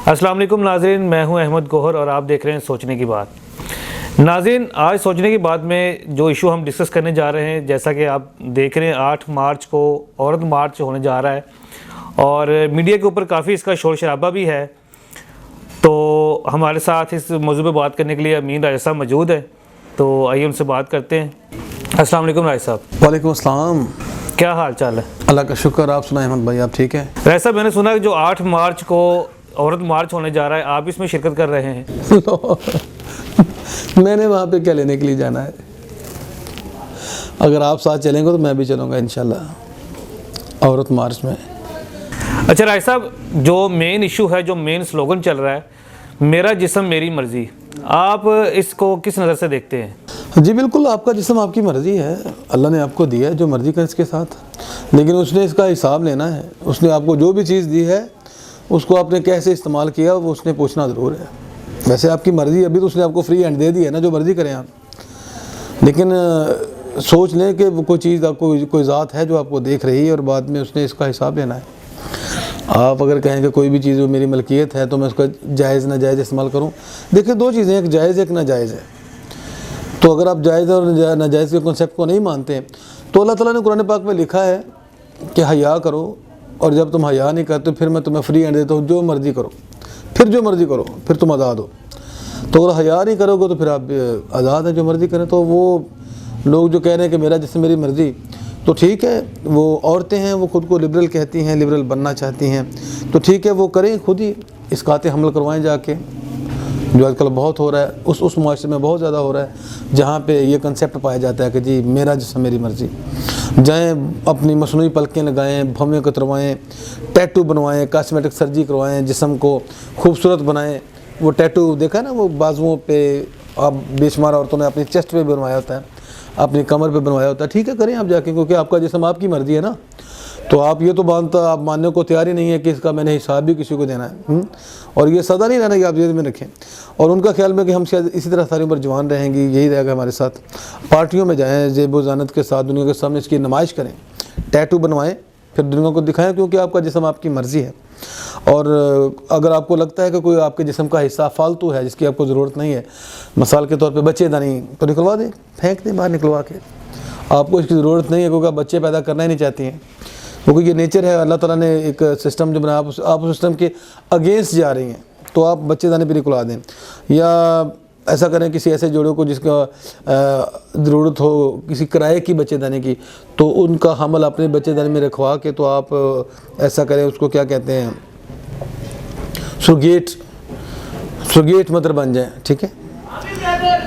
السلام علیکم ناظرین، میں ہوں احمد گوہر اور آپ دیکھ رہے ہیں سوچنے کی بات۔ ناظرین، آج سوچنے کی بات میں جو ایشو ہم ڈسکس کرنے جا رہے ہیں، جیسا کہ آپ دیکھ رہے ہیں 8 مارچ کو عورت مارچ ہونے جا رہا ہے اور میڈیا کے اوپر کافی اس کا شور شرابہ بھی ہے، تو ہمارے ساتھ اس موضوع پہ بات کرنے کے لیے امین راجہ صاحب موجود ہیں، تو آئیے ان سے بات کرتے ہیں۔ السلام علیکم راجہ صاحب۔ وعلیکم السلام۔ کیا حال چال ہے؟ اللہ کا شکر، آپ سنائیں احمد بھائی، آپ ٹھیک ہیں؟ راجہ صاحب، میں نے سنا کہ جو 8 مارچ کو عورت مارچ ہونے جا رہا ہے، آپ اس میں شرکت کر رہے ہیں۔ میں نے وہاں پہ کیا لینے کے لیے جانا ہے؟ اگر آپ ساتھ چلیں گے تو میں بھی چلوں گا انشاءاللہ عورت مارچ میں۔ اچھا راجہ صاحب، جو مین ایشو ہے، جو مین سلوگن چل رہا ہے، میرا جسم میری مرضی، آپ اس کو کس نظر سے دیکھتے ہیں؟ جی بالکل، آپ کا جسم آپ کی مرضی ہے، اللہ نے آپ کو دیا ہے، جو مرضی کرے اس کے ساتھ، لیکن اس نے اس کا حساب لینا ہے۔ اس نے آپ کو جو بھی چیز دی ہے اس کو آپ نے کیسے استعمال کیا وہ اس نے پوچھنا ضرور ہے۔ ویسے آپ کی مرضی، ابھی تو اس نے آپ کو فری ہینڈ دے دی ہے نا، جو مرضی کریں آپ، لیکن سوچ لیں کہ وہ کوئی چیز آپ کو، کوئی ذات ہے جو آپ کو دیکھ رہی ہے اور بعد میں اس نے اس کا حساب لینا ہے۔ آپ اگر کہیں کہ کوئی بھی چیز وہ میری ملکیت ہے تو میں اس کا جائز ناجائز استعمال کروں، دیکھیں دو چیزیں، ایک جائز ایک ناجائز ہے۔ تو اگر آپ جائز اور ناجائز کے کنسیپٹ کو نہیں مانتے تو اللہ تعالیٰ نے قرآن پاک میں لکھا ہے کہ حیا کرو، اور جب تم حیا نہیں کرتے پھر میں تمہیں فری ہینڈ دیتا ہوں، جو مرضی کرو، پھر جو مرضی کرو، پھر تم آزاد ہو۔ تو اگر حیا نہیں کرو گے تو پھر آپ آزاد ہیں، جو مرضی کریں۔ تو وہ لوگ جو کہہ رہے ہیں کہ میرا جسم میری مرضی، تو ٹھیک ہے، وہ عورتیں ہیں، وہ خود کو لبرل کہتی ہیں، لبرل بننا چاہتی ہیں، تو ٹھیک ہے، وہ کریں، خود ہی اسقاط حمل کروائیں جا کے، جو آج کل بہت ہو رہا ہے، اس معاشرے میں بہت زیادہ ہو رہا ہے جہاں پہ یہ کنسیپٹ پایا جاتا ہے کہ جی میرا جسم میری مرضی۔ جائیں اپنی مصنوعی پلکیں لگائیں، بھویں کتروائیں، ٹیٹو بنوائیں، کاسمیٹک سرجری کروائیں، جسم کو خوبصورت بنائیں۔ وہ ٹیٹو دیکھا نا، وہ بازوؤں پہ، آپ بے شمار عورتوں نے اپنی چیسٹ پہ بنوایا ہوتا ہے، اپنی کمر پہ بنوایا ہوتا ہے، ٹھیک ہے، کریں آپ جا کے، کیونکہ آپ کا جسم آپ کی مرضی ہے نا۔ تو آپ یہ تو آپ ماننے کو تیار ہی نہیں ہے کہ اس کا میں نے حساب بھی کسی کو دینا ہے، اور یہ سزا نہیں رہنا کہ آپ ذہن میں رکھیں۔ اور ان کا خیال میں کہ ہم شاید اسی طرح ساری عمر جوان رہیں گی، یہی رہے گا ہمارے ساتھ۔ پارٹیوں میں جائیں، زیب و زینت کے ساتھ دنیا کے سامنے اس کی نمائش کریں، ٹیٹو بنوائیں، پھر دنیا کو دکھائیں، کیونکہ آپ کا جسم آپ کی مرضی ہے۔ اور اگر آپ کو لگتا ہے کہ کوئی آپ کے جسم کا حصہ فالتو ہے جس کی آپ کو ضرورت نہیں ہے، مثال کے طور پہ بچے دانی، تو نکلوا دیں، پھینک دیں باہر نکلوا کے، آپ کو اس کی ضرورت نہیں ہے، کیونکہ آپ بچے پیدا کرنا ہی نہیں چاہتی ہیں، کیونکہ یہ نیچر ہے۔ اللہ تعالیٰ نے ایک سسٹم جو بنایا، آپ اس سسٹم کے اگینسٹ جا رہی ہیں، تو آپ بچے دانے پہ نکلوا دیں، یا ایسا کریں کسی ایسے جوڑے کو جس کا ضرورت ہو کسی کرائے کی بچے دانے کی، تو ان کا حمل اپنے بچے دانے میں رکھوا کے، تو آپ ایسا کریں، اس کو کیا کہتے ہیں، سرگیٹ مدر بن جائیں، ٹھیک ہے۔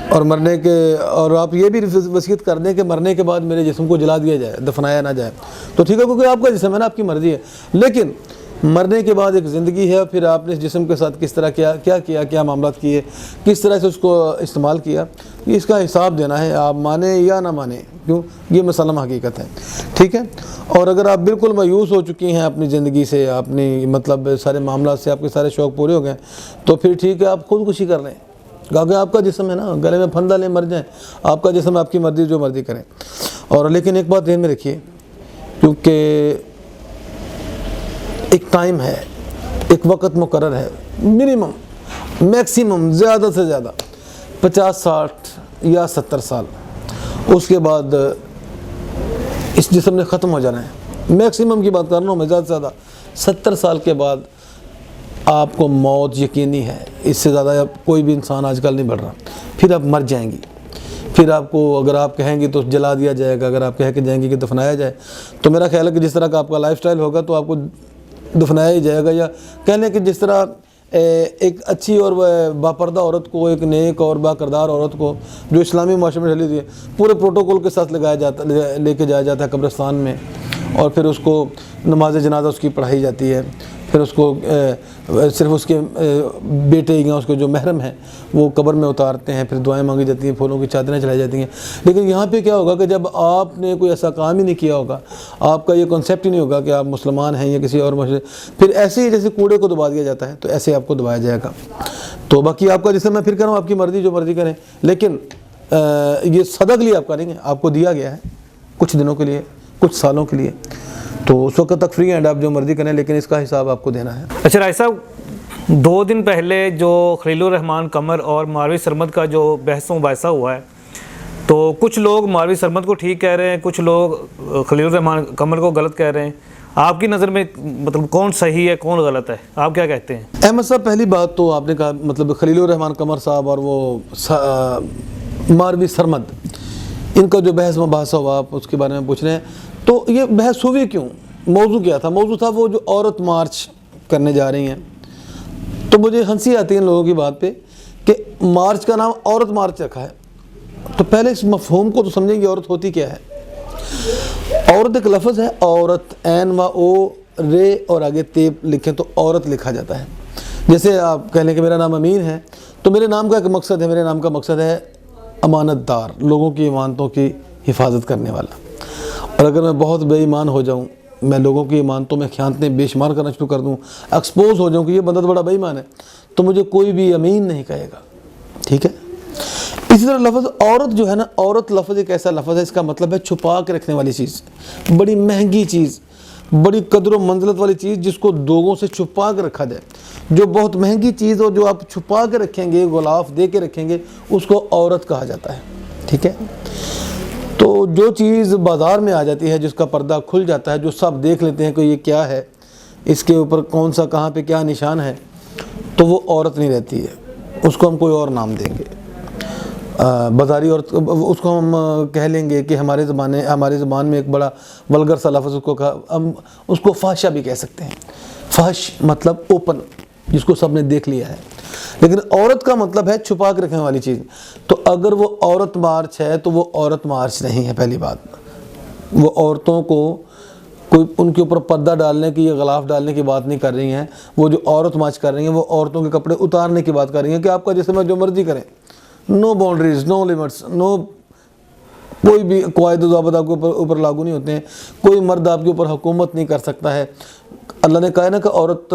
اور مرنے کے، اور آپ یہ بھی وصیت کر دیں کہ مرنے کے بعد میرے جسم کو جلا دیا جائے، دفنایا نہ جائے، تو ٹھیک ہے، کیونکہ آپ کا جسم ہے نا، آپ کی مرضی ہے۔ لیکن مرنے کے بعد ایک زندگی ہے، پھر آپ نے اس جسم کے ساتھ کس طرح کیا معاملات کیے، کس طرح سے اس کو استعمال کیا، اس کا حساب دینا ہے، آپ مانیں یا نہ مانیں، کیوں، یہ مسلم حقیقت ہے، ٹھیک ہے۔ اور اگر آپ بالکل مایوس ہو چکی ہیں اپنی زندگی سے، اپنی مطلب سارے معاملات سے، آپ کے سارے شوق پورے ہو گئے، تو پھر ٹھیک ہے، آپ خودکشی کر لیں، کیونکہ آپ کا جسم ہے نا، گلے میں پھندا لیں، مر جائیں، آپ کا جسم آپ کی مرضی، جو مرضی کریں۔ اور لیکن ایک بات ذہن میں رکھیے، کیونکہ ایک ٹائم ہے، ایک وقت مقرر ہے، منیمم میکسیمم زیادہ سے زیادہ 50 60 یا 70 سال، اس کے بعد اس جسم نے ختم ہو جانا ہے۔ میکسیمم کی بات کر رہا ہوں میں، زیادہ سے زیادہ 70 سال کے بعد آپ کو موت یقینی ہے، اس سے زیادہ کوئی بھی انسان آج کل نہیں بڑھ رہا، پھر آپ مر جائیں گی، پھر آپ کو اگر آپ کہیں گی تو جلا دیا جائے گا، اگر آپ کہہ کے جائیں گی کہ دفنایا جائے، تو میرا خیال ہے کہ جس طرح کا آپ کا لائف سٹائل ہوگا تو آپ کو دفنایا ہی جائے گا، یا کہنے کہ جس طرح ایک اچھی اور باپردہ عورت کو، ایک نیک اور با کردار عورت کو جو اسلامی معاشرے میں ڈلی ہوئی ہے، پورے پروٹوکول کے ساتھ لے کے جایا جاتا ہے قبرستان میں، اور پھر اس کو نماز جنازہ اس کی پڑھائی جاتی ہے، پھر اس کو صرف اس کے بیٹے یا اس کے جو محرم ہیں وہ قبر میں اتارتے ہیں، پھر دعائیں مانگی جاتی ہیں، پھولوں کی چادریں چڑھائی جاتی ہیں۔ لیکن یہاں پہ کیا ہوگا کہ جب آپ نے کوئی ایسا کام ہی نہیں کیا ہوگا، آپ کا یہ کنسیپٹ ہی نہیں ہوگا کہ آپ مسلمان ہیں یا کسی اور معاشرے، پھر ایسے ہی جیسے کوڑے کو دبا دیا جاتا ہے تو ایسے آپ کو دبایا جائے گا۔ تو باقی آپ کا، جیسے میں پھر کہہ رہا ہوں، آپ کی مرضی، جو مرضی کریں، لیکن یہ صدق لیے آپ کا نہیں ہے، آپ کو دیا گیا ہے کچھ دنوں کے لیے، کچھ سالوں کے لیے، تو اس وقت تک فری ہینڈ آپ جو مرضی کریں، لیکن اس کا حساب آپ کو دینا ہے۔ اچھا راجہ صاحب، 2 दिन पहले जो खलीलुर रहमान कमर और मारवी सरमद का जो बहस मुबाहिसा हुआ है, तो कुछ लोग मारवी सरमद को ठीक कह रहे हैं, कुछ लोग खलीलुर रहमान कमर को गलत कह रहे हैं। आपकी नज़र में मतलब कौन सही है, कौन गलत है, आप क्या कहते हैं? अहमद साहब, पहली बात तो आपने कहा मतलब खलीलुर रहमान कमर साहब और वो मारवी सरमद, इनका जो बहस मुबाहिसा हुआ, आप उसके बारे में पूछ रहे हैं। तो ये बहस हुई क्यों? मौजू क्या था? मौजू था वो जो औरत मार्च करने जा रही हैं। तो मुझे हंसी आती है इन लोगों की बात पे कि मार्च का नाम औरत मार्च रखा है। तो पहले इस मफहूम को तो समझेंगे औरत होती क्या है। औरत एक लफ्ज़ है, औरत, ऐन व ओ रे और आगे तेब लिखें तो औरत लिखा जाता है। जैसे आप कह लें कि मेरा नाम अमीन है, तो मेरे नाम का एक मकसद है, मेरे नाम का मकसद है अमानतदार, लोगों की इमानतों की हिफाजत करने वाला। और अगर मैं बहुत बेईमान हो जाऊं, मैं लोगों की इमानतों में ख़यानतें बेशुमार करना शुरू कर दूं, एक्सपोज हो जाऊं कि ये बंदा तो बड़ा बेईमान है, तो मुझे कोई भी अमीन नहीं कहेगा। ठीक है। इसी तरह लफ्ज़ औरत जो है ना, औरत लफ्ज़ एक ऐसा लफ्ज़ है, इसका मतलब है छुपा के रखने वाली चीज़, बड़ी महंगी चीज़, बड़ी कदर व मंजिलत वाली चीज़, जिसको लोगों से छुपा के रखा जाए। जो बहुत महंगी चीज़ हो, जो आप छुपा के रखेंगे, गुलाफ दे के रखेंगे, उसको औरत कहा जाता है। ठीक है। तो जो चीज़ बाज़ार में आ जाती है, जिसका पर्दा खुल जाता है, जो सब देख लेते हैं कि ये क्या है, इसके ऊपर कौन सा कहाँ पे क्या निशान है, तो वो औरत नहीं रहती है, उसको हम कोई और नाम देंगे। बाज़ारी औरत, उसको हम कह लेंगे कि हमारे ज़बान में एक बड़ा वल्गर सा लफ्ज़ उसको हम उसको फाहिशा भी कह सकते हैं। फाहिश मतलब ओपन, जिसको सब ने देख लिया है। लेकिन औरत का मतलब है छुपा के रखने वाली चीज़। तो अगर वो औरत मार्च है तो वो औरत मार्च नहीं है। पहली बात, वो औरतों को कोई उनके ऊपर पर्दा डालने की या गलाफ डालने की बात नहीं कर रही हैं। वो जो औरत मार्च कर रही हैं, वो औरतों के कपड़े उतारने की बात कर रही हैं कि आपका जिस्म जो मर्जी करें, no boundaries, no limits, no, कोई भी कायदे ज़ाबित आपके ऊपर लागू नहीं होते हैं। कोई मर्द आपके ऊपर हुकूमत नहीं कर सकता है। अल्लाह ने कहा ना कि औरत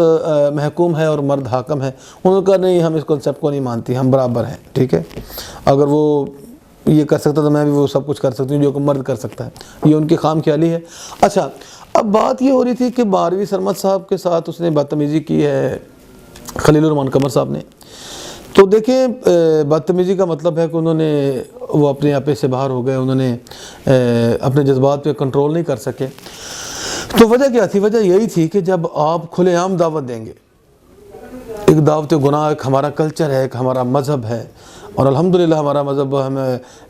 महकूम है और मर्द हाकम है। उन्होंने कहा नहीं, हम इस कॉन्सेप्ट को नहीं मानती, हम बराबर हैं। ठीक है। अगर वो ये कर सकता तो मैं भी वो सब कुछ कर सकती हूँ जो कि मर्द कर सकता है। ये उनकी खाम ख्याली है। अच्छा, अब बात ये हो रही थी कि मारवी सरमद साहब के साथ उसने बदतमीज़ी की है खलीलुर रहमान कमर साहब ने। तो देखिए, बदतमीज़ी का मतलब है कि उन्होंने वो अपने आपे से बाहर हो गए, उन्होंने अपने जज्बात पे कंट्रोल नहीं कर सके। तो वजह क्या थी? वजह यही थी कि जब आप खुलेआम दावत देंगे, एक दावत गुनाह, एक हमारा कल्चर है, एक हमारा मज़हब है, और अल्हम्दुलिल्लाह हमारा मज़हब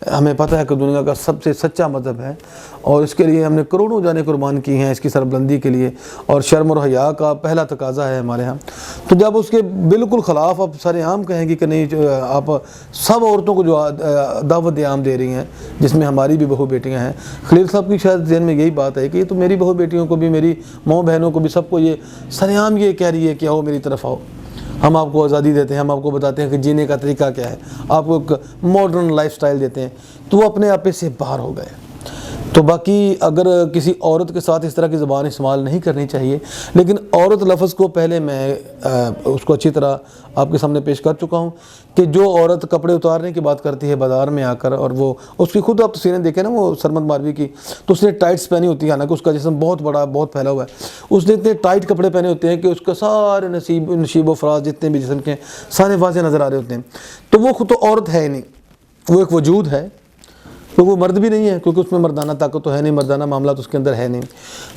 हमें पता है कि दुनिया का सबसे सच्चा मज़हब है, और इसके लिए हमने करोड़ों जानें कुर्बान की हैं, इसकी सरबुलंदी के लिए, और शर्म और हया का पहला तकाज़ा है हमारे यहाँ। तो जब उसके बिल्कुल ख़िलाफ़ आप सरेआम कहेंगे कि नहीं, आप सब औरतों को जो दावत आम दे रही हैं, जिसमें हमारी भी बहू बेटियाँ हैं, खलील साहब की शायद ज़हन में यही बात है कि ये तो मेरी बहू बेटियों को भी, मेरी माँ बहनों को भी, सबको ये सरेआम ये कह रही है कि आओ मेरी तरफ आओ, हम आपको आज़ादी देते हैं, हम आपको बताते हैं कि जीने का तरीका क्या है, आपको एक मॉडर्न लाइफस्टाइल देते हैं। तो वो अपने आपे से बाहर हो गए। तो बाकी अगर किसी औरत के साथ इस तरह की ज़बान इस्तेमाल नहीं करनी चाहिए, लेकिन औरत लफ्ज़ को पहले मैं उसको अच्छी तरह आपके सामने पेश कर चुका हूँ कि जो औरत कपड़े उतारने की बात करती है बाज़ार में आकर, और वो उसकी खुद आप तस्वीरें देखें ना, वो सरमद मारवी की, तो उसने टाइट्स पहनी होती है, हालांकि उसका जिस्म बहुत बड़ा, बहुत फैला हुआ है, उसने इतने टाइट कपड़े पहने होते हैं कि उसका सारे नशीब व फराज जितने भी जिस्म के सारे वाज़े नज़र आ रहे होते हैं। तो वो खुद तो औरत है ही नहीं, वो एक वजूद है, तो वो मर्द भी नहीं है, क्योंकि उसमें मर्दाना ताकत तो है नहीं, मर्दाना मामला तो उसके अंदर है नहीं।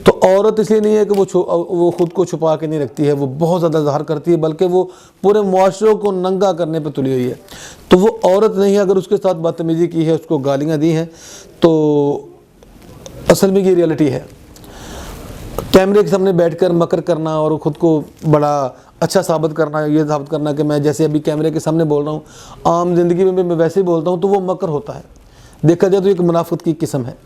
तो औरत इसलिए नहीं है कि वो खुद को छुपा के नहीं रखती है, वो बहुत ज़्यादा ज़ाहिर करती है, बल्कि वो पूरे मुआशरे को नंगा करने पे तुली हुई है। तो वो औरत नहीं है। अगर उसके साथ बदतमीज़ी की है, उसको गालियाँ दी हैं, तो असल में ये रियलिटी है। कैमरे के सामने बैठकर मकर करना और ख़ुद को बड़ा अच्छा साबित करना, ये साबित करना कि मैं जैसे अभी कैमरे के सामने बोल रहा हूँ, आम ज़िंदगी में मैं वैसे ही बोलता हूँ, तो वो मकर होता है। देखा जाए तो एक मुनाफिक की किस्म है।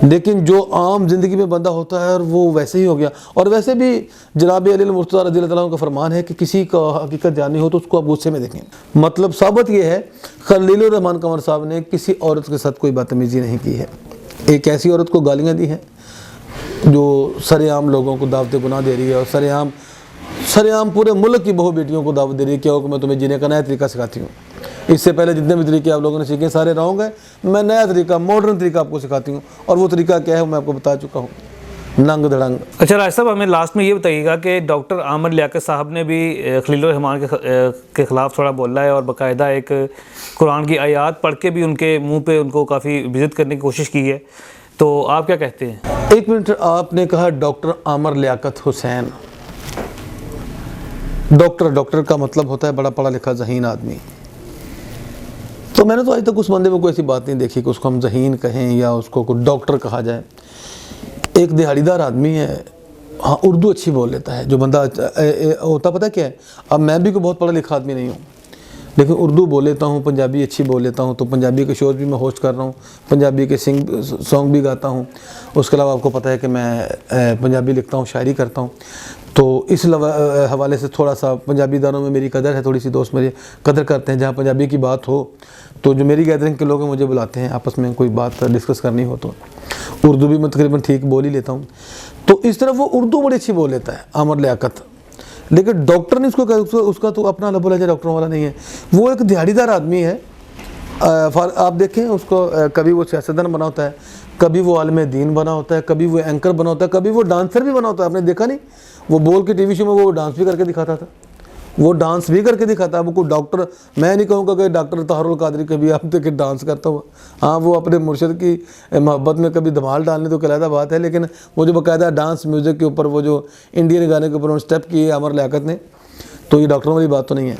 लेकिन जो आम ज़िंदगी में बंदा होता है और वो वैसे ही हो गया। और वैसे भी जनाब अली मुर्तज़ा रज़ी अल्लाह का फरमान है कि किसी का हकीकत जाननी हो तो उसको आप गुस्से में देखें। मतलब साबित ये है, खलीलुर रहमान कमर साहब ने किसी औरत के साथ कोई बदतमीज़ी नहीं की है। एक ऐसी औरत को गालियाँ दी हैं जो सरेआम लोगों को दावत गुनाह दे रही है, और सरेआम पूरे मुल्क की बहू बेटियों को दावत दे रही है कि मैं तुम्हें जीने का नया तरीका सिखाती हूँ। इससे पहले जितने भी तरीके आप लोगों ने सीखे सारे रॉन्ग है, मैं नया तरीका, मॉडर्न तरीका आपको सिखाती हूँ, और वो तरीका क्या है मैं आपको बता चुका हूँ। नंग धड़ंग। अच्छा राज साहब, हमें लास्ट में ये बताइएगा कि डॉक्टर आमिर लियाकत साहब ने भी खलीलुर रहमान के ख़िलाफ़ थोड़ा बोला है और बाकायदा एक कुरान की आयत पढ़ के भी उनके मुंह पे उनको काफ़ी विज़िट करने की कोशिश की है, तो आप क्या कहते हैं? एक मिनट, आपने कहा डॉक्टर आमिर लियाकत हुसैन। डॉक्टर का मतलब होता है बड़ा पढ़ा लिखा ज़हीन आदमी। तो मैंने तो आज तक उस बंदे में कोई ऐसी बात नहीं देखी कि उसको हम ज़हीन कहें या उसको कोई डॉक्टर कहा जाए। एक दिहाड़ीदार आदमी है, हाँ उर्दू अच्छी बोल लेता है जो बंदा होता, पता क्या है, अब मैं भी कोई बहुत पढ़ा लिखा आदमी नहीं हूँ, लेकिन उर्दू बोल लेता हूँ, पंजाबी अच्छी बोल लेता हूँ, तो पंजाबी के शोज़ भी मैं होस्ट कर रहा हूँ, पंजाबी के सॉन्ग भी गाता हूँ। उसके अलावा आपको पता है कि मैं पंजाबी लिखता हूँ, शायरी करता हूँ। तो इस हवाले से थोड़ा सा पंजाबी दानों में मेरी कदर है, थोड़ी सी दोस्त मेरे कदर करते हैं। जहाँ पंजाबी की बात हो तो जो मेरी गैदरिंग के लोग हैं मुझे बुलाते हैं, आपस में कोई बात डिस्कस करनी हो तो। उर्दू भी मैं तकरीबन ठीक बोल ही लेता हूँ। तो इस तरह वो उर्दू बड़ी अच्छी बोल लेता है आमिर लियाकत, लेकिन डॉक्टर ने उसका तो अपना लबो लहजा डॉक्टरों वाला नहीं है। वो एक दिहाड़ीदार आदमी है। आप देखें उसको, कभी वो सियासतदान बना होता है, कभी वो आलिम दीन बना होता है, कभी वो एंकर बना होता है, कभी वो डांसर भी बना होता है। आपने देखा नहीं, वो बोल के टीवी शो में वो डांस भी करके दिखाता था, वो डांस भी करके दिखाता है। वो कोई डॉक्टर, मैं नहीं कहूँगा कि डॉक्टर ताहरुल कादरी कभी आप देखे डांस करता हुआ। हाँ, वो अपने मुर्शिद की मोहब्बत में कभी धमाल डालने तो अलग बात है, लेकिन वो जो बाकायदा डांस म्यूज़िक के ऊपर वो जो इंडियन गाने के ऊपर स्टेप किए आमिर लियाकत ने, तो ये डॉक्टरों वाली बात तो नहीं है।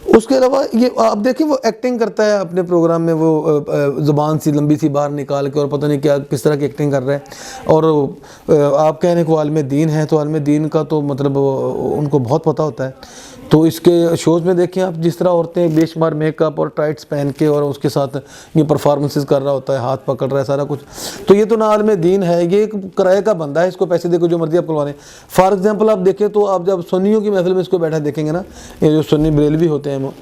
उसके अलावा ये आप देखिए वो एक्टिंग करता है अपने प्रोग्राम में, वो ज़ुबान सी लंबी सी बाहर निकाल के और पता नहीं क्या किस तरह की एक्टिंग कर रहे हैं। और आप कहने को आलिम दीन है, तो आलिम दीन का तो मतलब उनको बहुत पता होता है। तो इसके शोज़ में देखिए आप, जिस तरह औरतें बेशुमार मेकअप और टाइट्स पहन के और उसके साथ ये परफॉर्मेंसेस कर रहा होता है, हाथ पकड़ रहा है, सारा कुछ। तो ये तो ना आलिम दीन है, ये एक किराए का बंदा है, इसको पैसे देकर जो मर्जी आप करवा लें। फॉर एग्जांपल आप देखें तो आप जब सुन्नियों की महफिल में इसको बैठा देखेंगे ना, ये जो सुन्नी बरेलवी होते हैं, वो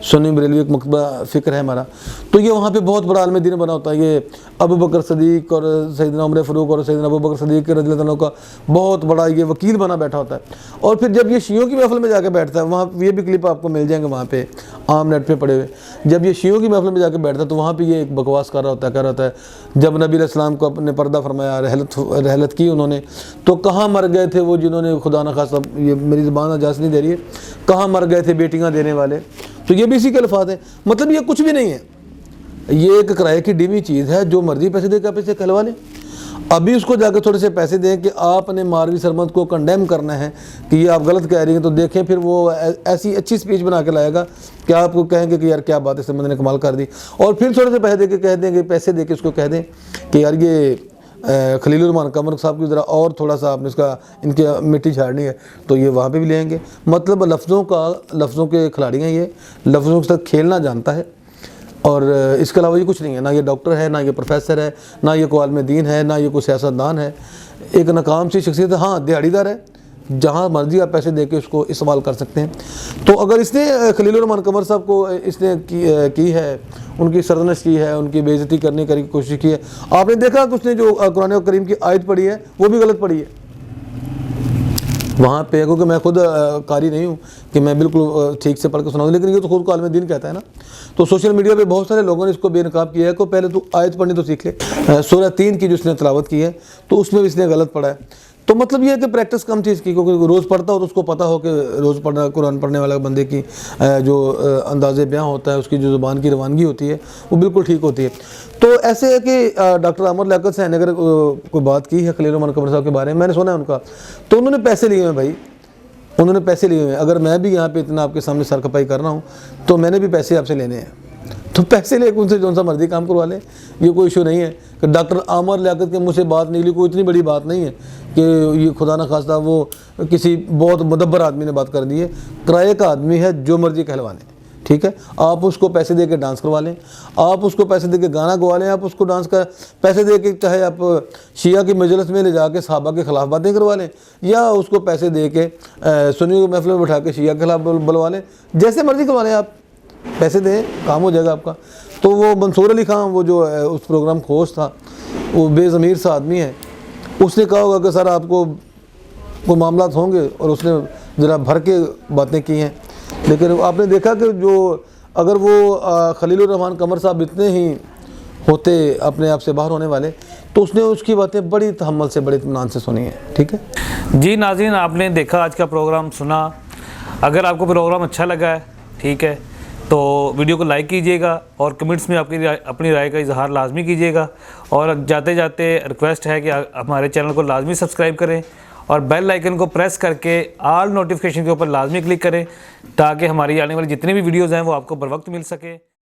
सुन्नी बरेलवी एक मकतबा फ़िक्र है हमारा, तो ये वहाँ पे बहुत बड़ा आलिम दीन बना होता है। ये अबू बकर सदीक और सैयदना उमर फ़ारूक और सैयदना अबू बकर सदीक रज़ियल्लाहु अन्हु का बहुत बड़ा ये वकील बना बैठा होता है। और फिर जब ये शियों की महफिल में जाके बैठता है, वहाँ ये भी क्लिप आपको मिल जाएंगे वहाँ पे आम नेट पे पड़े हुए, जब ये शियों की महफिल में जाके बैठता है तो वहाँ पे ये एक बकवास कर रहा होता है, कह रहा होता है जब नबी अलैहिस्सलाम को अपने पर्दा फरमाया, रहलत की उन्होंने, तो कहाँ मर गए थे वो जिन्होंने, खुदा न खास्ता ये मेरी ज़बान इजाज़त नहीं दे रही है, कहाँ मर गए थे बेटियाँ देने वाले। तो ये भी इसी के अल्फाज हैं। मतलब ये कुछ भी नहीं है, ये एक किराए की डीमी चीज़ है, जो मर्जी पैसे देकर आप इसे कहलवा लें। अभी उसको जाकर थोड़े से पैसे दें कि आपने मारवी सरमद को कंडेम करना है कि ये आप गलत कह रही हैं, तो देखें फिर वो ऐसी अच्छी स्पीच बना के लाएगा कि आपको कहेंगे कि यार क्या बात है, सरमद ने कमाल कर दी। और फिर थोड़े से पैसे दे के कह देंगे, पैसे दे के उसको कह दें कि यार ये खलीलुर रहमान कमर साहब की ज़रा और थोड़ा सा आपने इसका इनकी मिट्टी झाड़नी है, तो ये वहाँ पे भी लेंगे। मतलब लफ्ज़ों के खिलाड़ी हैं, ये लफ्ज़ों के साथ खेलना जानता है। और इसके अलावा ये कुछ नहीं है, ना ये डॉक्टर है, ना ये प्रोफेसर है, ना ये कोई आलिम दीन है, ना ये कोई सियासतदान है। एक नाकाम सी शख्सियत है। हाँ, दिहाड़ीदार है, जहाँ मर्जी आप पैसे दे के उसको इस्तेमाल कर सकते हैं। तो अगर इसने खलीलुर रहमान कमर साहब को इसने की है, उनकी सरदनश की है, उनकी बेइज्जती करने की कोशिश की है, आपने देखा कि उसने जो कुरान करीम की आयत पढ़ी है वो भी गलत पढ़ी है वहाँ पे, क्योंकि मैं खुद कारी नहीं हूँ कि मैं बिल्कुल ठीक से पढ़ के सुनाऊँ, लेकिन ये तो खुद को आलिम दीन कहता है ना। तो सोशल मीडिया पे बहुत सारे लोगों ने इसको बेनकाब किया है कि पहले तो आयत पढ़नी तो सीख ले। सूरह 3 की जो उसने तिलावत की है तो उसमें भी इसने गलत पढ़ा है। तो मतलब ये है कि प्रैक्टिस कम चीज़ की, क्योंकि रोज़ पढ़ता हो तो उसको पता हो कि रोज़ पढ़ना कुरान पढ़ने वाला बंदे की जो अंदाज़े बयां होता है, उसकी जो ज़ुबान की रवानगी होती है वो बिल्कुल ठीक होती है। तो ऐसे है कि डॉक्टर आमिर लियाकत साहब ने अगर कोई बात की है खलीलुर रहमान कमर साहब के बारे में, मैंने सुना है उनका, तो उन्होंने पैसे लिए हैं भाई, उन्होंने पैसे लिए हुए हैं। अगर मैं भी यहाँ पे इतना आपके सामने सर खपाई कर रहा हूँ तो मैंने भी पैसे आपसे लेने हैं, तो पैसे ले उनसे जो सा मर्जी काम करवा लें, ये कोई इशू नहीं है। कि डॉक्टर आमिर लियाकत के मुँह से बात निकली, कोई इतनी बड़ी बात नहीं है कि ये खुदा न खास्ता वो किसी बहुत मुदब्बर आदमी ने बात कर दी है। किराए का आदमी है, जो मर्जी कहलवा लें, ठीक है। आप उसको पैसे दे के डांस करवा लें, आप उसको पैसे दे के गाना गवा लें, आप उसको डांस का पैसे दे के चाहे आप शिया की मजलिस में ले जाके सहाबा के ख़िलाफ़ बातें करवा लें, या उसको पैसे दे के सुन्नियों की महफिल में बैठा के शिया के खिलाफ बुलवा लें, जैसे मर्जी करवा लें। आप पैसे दें, काम हो जाएगा आपका। तो वो मंसूर अली खान, वो जो उस प्रोग्राम का होस्ट था, वो बेज़मीर सा आदमी है, उसने कहा होगा कि सर आपको कोई मामलात होंगे, और उसने ज़रा भर के बातें की हैं। लेकिन आपने देखा कि जो अगर वो खलीलुर रहमान कमर साहब इतने ही होते अपने आप से बाहर होने वाले, तो उसने उसकी बातें बड़ी तहम्मुल से, बड़े इत्मीनान से सुनी है। ठीक है जी नाज़रीन, आपने देखा आज का प्रोग्राम, सुना। अगर आपको प्रोग्राम अच्छा लगा है, ठीक है, तो वीडियो को लाइक कीजिएगा और कमेंट्स में अपनी राय का इजहार लाजमी कीजिएगा। और जाते जाते रिक्वेस्ट है कि हमारे चैनल को लाजमी सब्सक्राइब करें और बेल आइकन को प्रेस करके ऑल नोटिफिकेशन के ऊपर लाजमी क्लिक करें, ताकि हमारी आने वाली जितनी भी वीडियोज़ हैं वो आपको बर वक्त मिल सके।